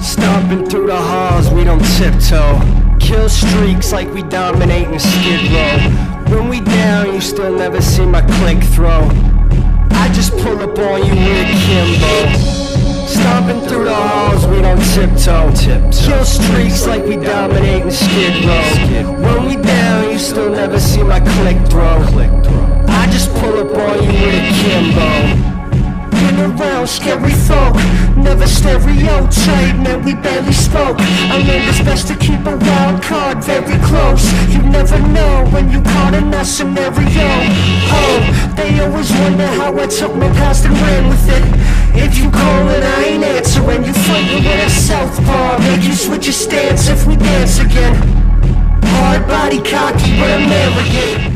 Stomping through the halls, we don't tiptoe. Kill streaks like we dominate in Skid Row. When we down, you still never see my click throw. I just pull up on you with Kimbo. Stomping through the halls, we don't tiptoe. Kill streaks like we dominate in Skid Row. When we down, you still never see my click throw. I just pull up on you with Kimbo. Been around scary folk, never stereotype, man, we barely spoke. I learned it's best to keep a wild card very close. You never know when you caught in that scenario. Oh, they always wonder how I took my past and ran with it. If you call it, I ain't answering. You fighting with a southpaw, make you switch your stance if we dance again. Hard body, cocky, but I'm arrogant.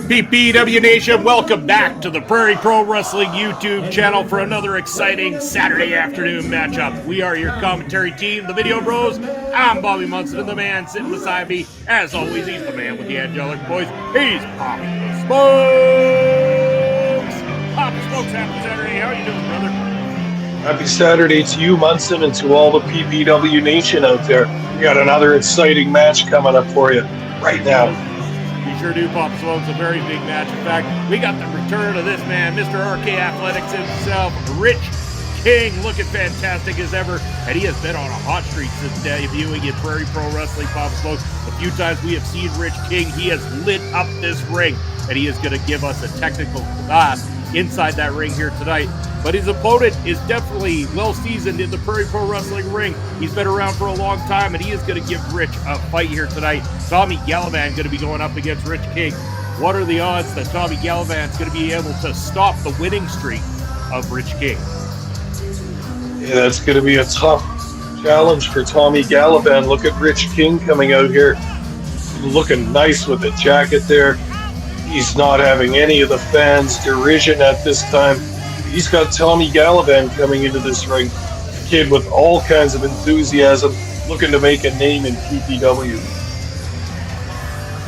PPW Nation, welcome back to the Prairie Pro Wrestling YouTube channel for another exciting Saturday afternoon matchup. We are your commentary team, the Video Bros. I'm Bobby Munson, and the man sitting beside me, as always, he's the man with the angelic voice. He's Papa Smokes. Papa Smokes, happy Saturday. How are you doing, brother? Happy Saturday to you, Munson, and to all the PPW Nation out there. We got another exciting match coming up for you right now. Sure do, Papa Smokes, a very big match. In fact, we got the return of this man, Mr. RK Athletics himself, Rich King, looking fantastic as ever, and he has been on a hot streak since debuting in Prairie Pro Wrestling, Papa Smokes. A few times we have seen Rich King. He has lit up this ring, and he is going to give us a technical class inside that ring here tonight. But his opponent is definitely well-seasoned in the Prairie Pro Wrestling ring. He's been around for a long time, and he is going to give Rich a fight here tonight. Tommy Galavan going to be going up against Rich King. What are the odds that Tommy Galavan is going to be able to stop the winning streak of Rich King? Yeah, that's going to be a tough challenge for Tommy Galavan. Look at Rich King coming out here, looking nice with the jacket there. He's not having any of the fans' derision at this time. He's got Tommy Galavan coming into this ring, a kid with all kinds of enthusiasm, looking to make a name in PPW.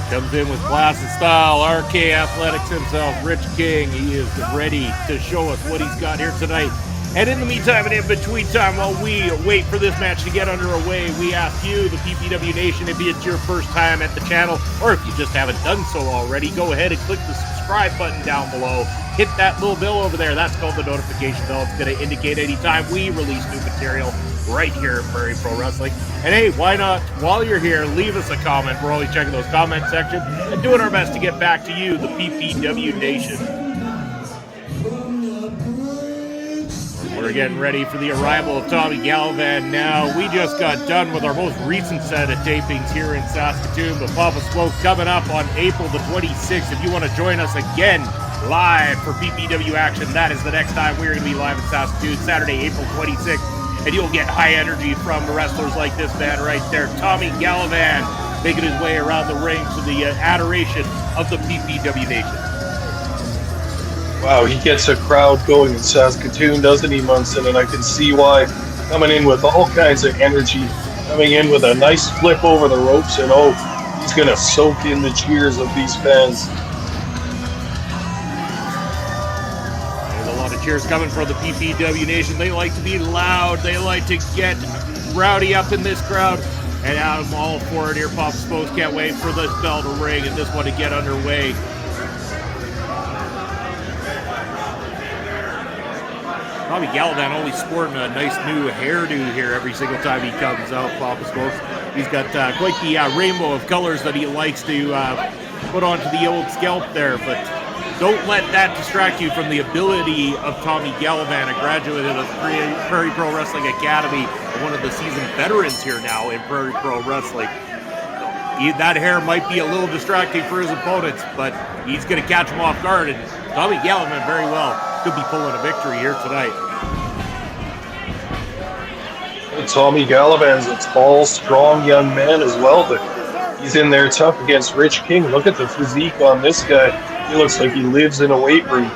Comes in with class and style, RK Athletics himself, Rich King. He is ready to show us what he's got here tonight. And in the meantime and in between time, while we wait for this match to get underway, we ask you, the PPW Nation, if it's your first time at the channel, or if you just haven't done so already, go ahead and click the subscribe button down below. Hit that little bell over there. That's called the notification bell. It's going to indicate anytime we release new material right here at Prairie Pro Wrestling. And hey, why not, while you're here, leave us a comment. We're always checking those comment sections and doing our best to get back to you, the PPW Nation. We're getting ready for the arrival of Tommy Galavan now. We just got done with our most recent set of tapings here in Saskatoon, but Papa Smoke coming up on April the 26th. If you want to join us again live for PPW action, that is the next time we're going to be live in Saskatoon, Saturday, April 26th, and you'll get high energy from wrestlers like this man right there, Tommy Galavan, making his way around the ring to the adoration of the PPW Nation. Wow, he gets a crowd going in Saskatoon, doesn't he, Munson? And I can see why. Coming in with all kinds of energy, coming in with a nice flip over the ropes, and oh, he's going to soak in the cheers of these fans. There's a lot of cheers coming from the PPW Nation. They like to be loud. They like to get rowdy up in this crowd. And I'm all for it here. Papa Smokes can't wait for this bell to ring and this one to get underway. Tommy Galavan always sporting a nice new hairdo here every single time he comes out, Papa Smokes. He's got quite the rainbow of colors that he likes to put onto the old scalp there, but don't let that distract you from the ability of Tommy Galavan, a graduate of the Prairie Pro Wrestling Academy, and one of the seasoned veterans here now in Prairie Pro Wrestling. That hair might be a little distracting for his opponents, but he's going to catch him off guard, and Tommy Galavan very well could be pulling a victory here tonight. Tommy Galavan's a tall, strong young man as well, but he's in there tough against Rich King. Look at the physique on this guy. He looks like he lives in a weight room.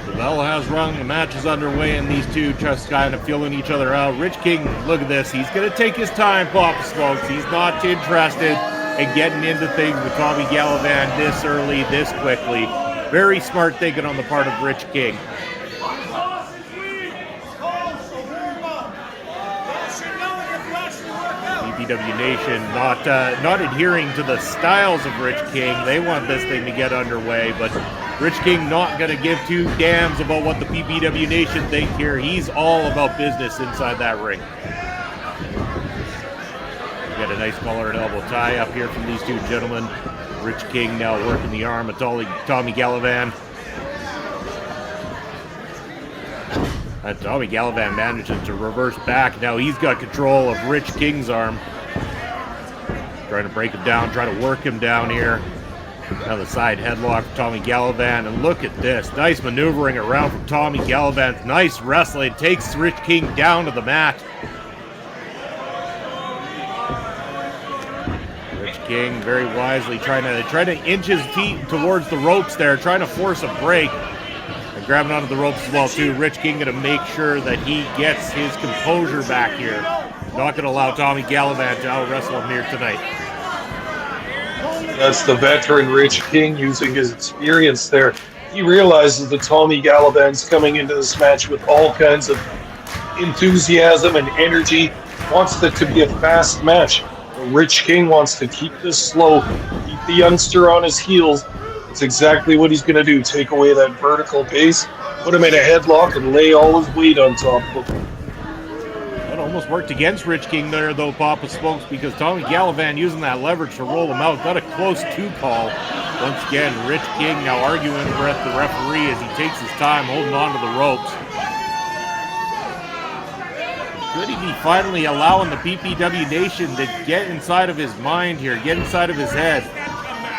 The bell has rung, the match is underway, and these two just kind of feeling each other out. Rich King, look at this. He's going to take his time, Papa Smokes. He's not interested in getting into things with Tommy Galavan this early, this quickly. Very smart thinking on the part of Rich King. PPW Nation not adhering to the styles of Rich King. They want this thing to get underway, but Rich King not going to give two damns about what the PPW Nation think here. He's all about business inside that ring. Got a nice collar and elbow tie up here from these two gentlemen. Rich King now working the arm of Tommy Galavan. And Tommy Galavan manages to reverse back. Now he's got control of Rich King's arm. Trying to break him down, trying to work him down here. Now the side headlock for Tommy Galavan. And look at this. Nice maneuvering around from Tommy Galavan. Nice wrestling. Takes Rich King down to the mat. Rich King very wisely trying to inch his feet towards the ropes there, trying to force a break. And grabbing onto the ropes as well too. Rich King going to make sure that he gets his composure back here. Not going to allow Tommy Galavan to out-wrestle him here tonight. That's the veteran Rich King using his experience there. He realizes that Tommy Galavan's coming into this match with all kinds of enthusiasm and energy. Wants it to be a fast match. Rich King wants to keep this slow, keep the youngster on his heels. It's exactly what he's going to do. Take away that vertical base, put him in a headlock, and lay all his weight on top of him. That almost worked against Rich King there, though, Papa Smokes, because Tommy Galavan using that leverage to roll him out. Got a close two call. Once again, Rich King now arguing with the referee as he takes his time holding on to the ropes. Could he be finally allowing the PPW Nation to get inside of his mind here, get inside of his head?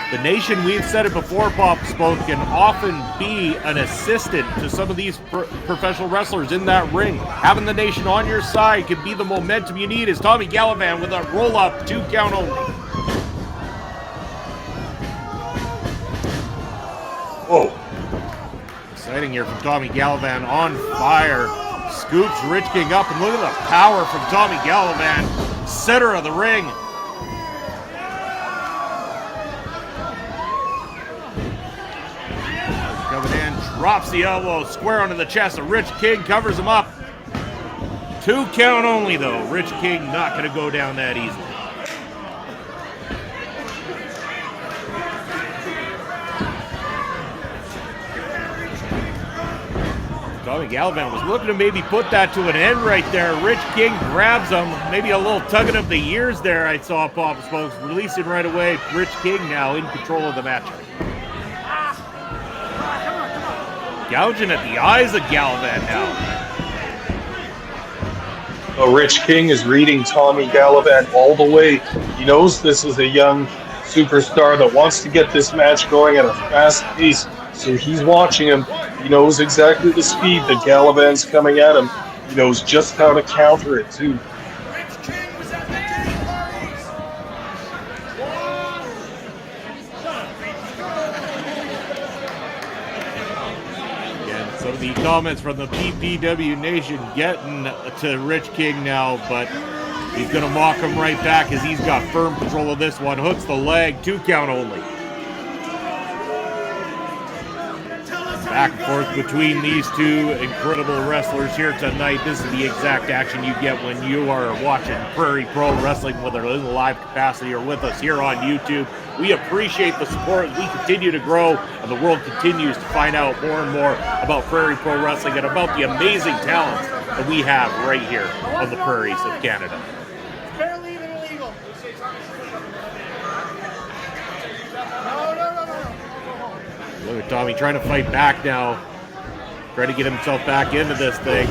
The Nation, we've said it before, Pop Spoke, can often be an assistant to some of these professional wrestlers in that ring. Having the Nation on your side can be the momentum you need as Tommy Galavan with a roll-up, 2 count only. Whoa. Exciting here from Tommy Galavan, on fire. Scoops Rich King up, and look at the power from Tommy Galavan, center of the ring. Coming in, drops the elbow, square onto the chest of Rich King, covers him up. 2 count only though. Rich King not going to go down that easily. Tommy Galavan was looking to maybe put that to an end right there. Rich King grabs him. Maybe a little tugging of the ears there, I saw Papa Smokes. Releasing right away. Rich King now in control of the match. Gouging at the eyes of Galavan now. Oh, Rich King is reading Tommy Galavan all the way. He knows this is a young superstar that wants to get this match going at a fast pace. So he's watching him. He knows exactly the speed that Galavan's coming at him. He knows just how to counter it, too. Again, some of the comments from the PPW Nation getting to Rich King now, but he's going to mock him right back as he's got firm control of this one. Hooks the leg, 2 count only. Back and forth between these two incredible wrestlers here tonight. This is the exact action you get when you are watching Prairie Pro Wrestling, whether in the live capacity or with us here on YouTube. We appreciate the support as we continue to grow and the world continues to find out more and more about Prairie Pro Wrestling and about the amazing talents that we have right here on the prairies of Canada. Barely even illegal. Look at Tommy trying to fight back now. Trying to get himself back into this thing.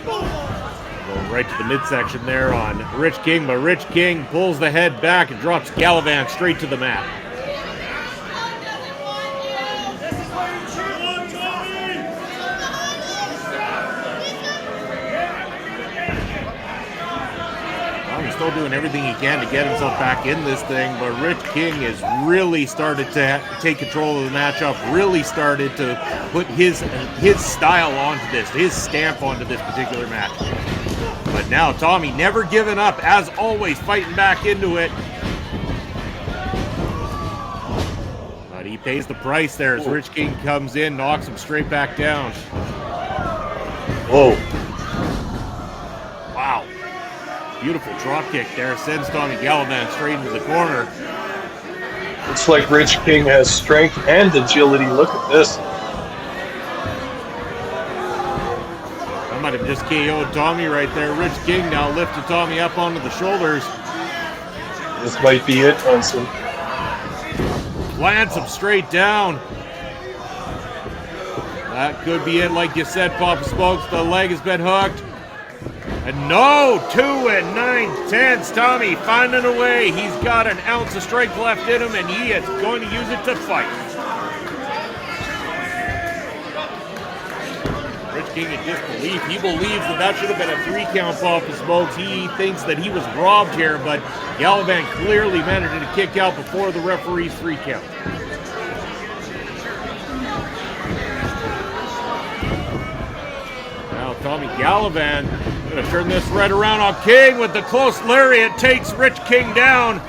Going right to the midsection there on Rich King, but Rich King pulls the head back and drops Galavan straight to the mat. Still doing everything he can to get himself back in this thing, but Rich King has really started to take control of the matchup, really started to put his style onto this, his stamp onto this particular match. But now Tommy never giving up, as always, fighting back into it. But he pays the price there as Rich King comes in, knocks him straight back down. Whoa. Wow. Beautiful drop kick there. Sends Tommy Galavan straight into the corner. Looks like Rich King has strength and agility. Look at this. I might have just KO'd Tommy right there. Rich King now lifted Tommy up onto the shoulders. This might be it, Munson. Plants him straight down. That could be it, like you said, Papa Smokes. The leg has been hooked. And no, 2 9/10. Tommy finding a way. He's got an ounce of strength left in him, and he is going to use it to fight. Rich King in disbelief. He believes that should have been a 3 count, Papa Smokes. He thinks that he was robbed here, but Galavan clearly managed to kick out before the referee's 3 count. Now Tommy Galavan going to turn this right around on King with the close lariat. Takes Rich King down.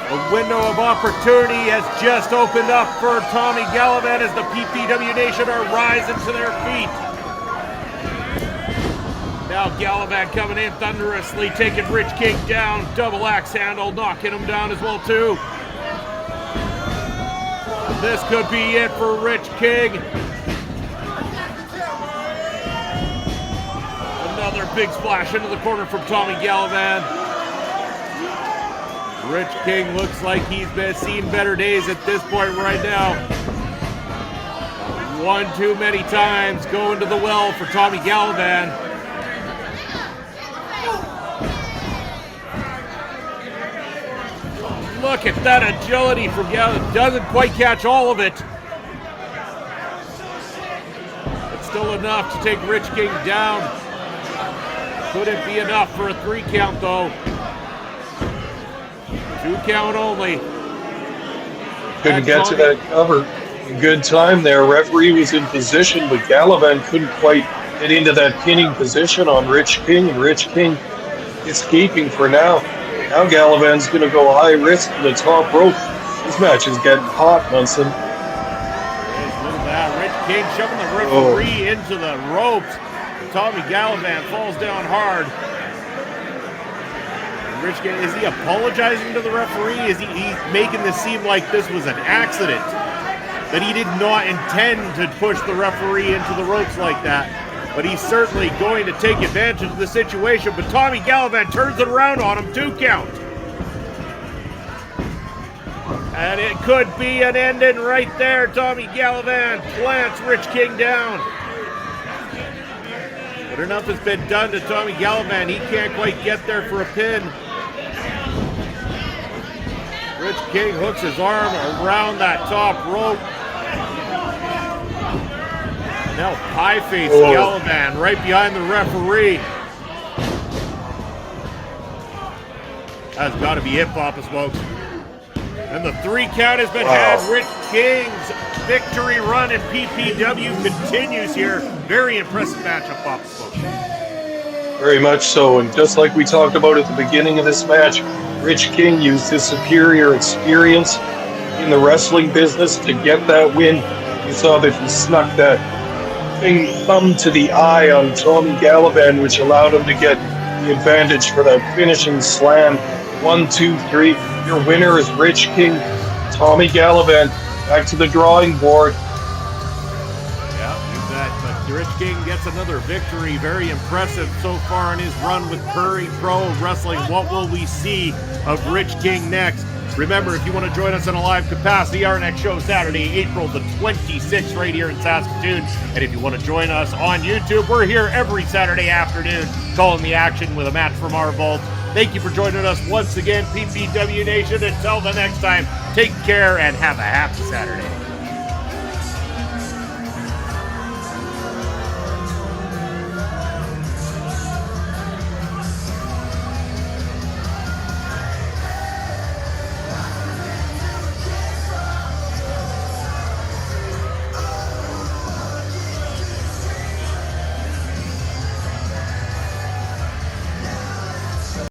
A window of opportunity has just opened up for Tommy Galavan as the PPW Nation are rising to their feet. Now Galavan coming in thunderously, taking Rich King down. Double axe handle, knocking him down as well too. This could be it for Rich King. Another big splash into the corner from Tommy Galavan. Rich King looks like he's been seeing better days at this point right now. One too many times going to the well for Tommy Galavan. Look at that agility from Galavan. Doesn't quite catch all of it. It's still enough to take Rich King down. Couldn't be enough for a 3 count though. 2 count only. Couldn't get to that cover. Good time there. Referee was in position, but Galavan couldn't quite get into that pinning position on Rich King, and Rich King escaping for now. Now Galavan's going to go high risk to the top rope. This match is getting hot, Munson. Look at that. Rich King shoving the referee into the ropes. Tommy Galavan falls down hard. Rich King, is he apologizing to the referee? Is he making this seem like this was an accident? That he did not intend to push the referee into the ropes like that? But he's certainly going to take advantage of the situation. But Tommy Galavan turns it around on him, 2 count. And it could be an ending right there. Tommy Galavan plants Rich King down. But enough has been done to Tommy Galavan. He can't quite get there for a pin. Rich King hooks his arm around that top rope. Now high face Galavan right behind the referee. That's got to be it, Papa Smokes. And the 3 count has been had. Rich King's victory run in PPW continues here. Very impressive matchup, Papa Smokes. Very much so, and just like we talked about at the beginning of this match, Rich King used his superior experience in the wrestling business to get that win. You saw that he snuck that thumb to the eye on Tommy Galavan, which allowed him to get the advantage for that finishing slam. 1, 2, 3. Your winner is Rich King. Tommy Galavan back to the drawing board. Yeah, you bet. But Rich King gets another victory. Very impressive so far in his run with Prairie Pro Wrestling. What will we see of Rich King next? Remember, if you want to join us in a live capacity, our next show Saturday, April the 26th, right here in Saskatoon. And if you want to join us on YouTube, we're here every Saturday afternoon calling the action with a match from our vault. Thank you for joining us once again, PPW Nation. Until the next time, take care and have a happy Saturday.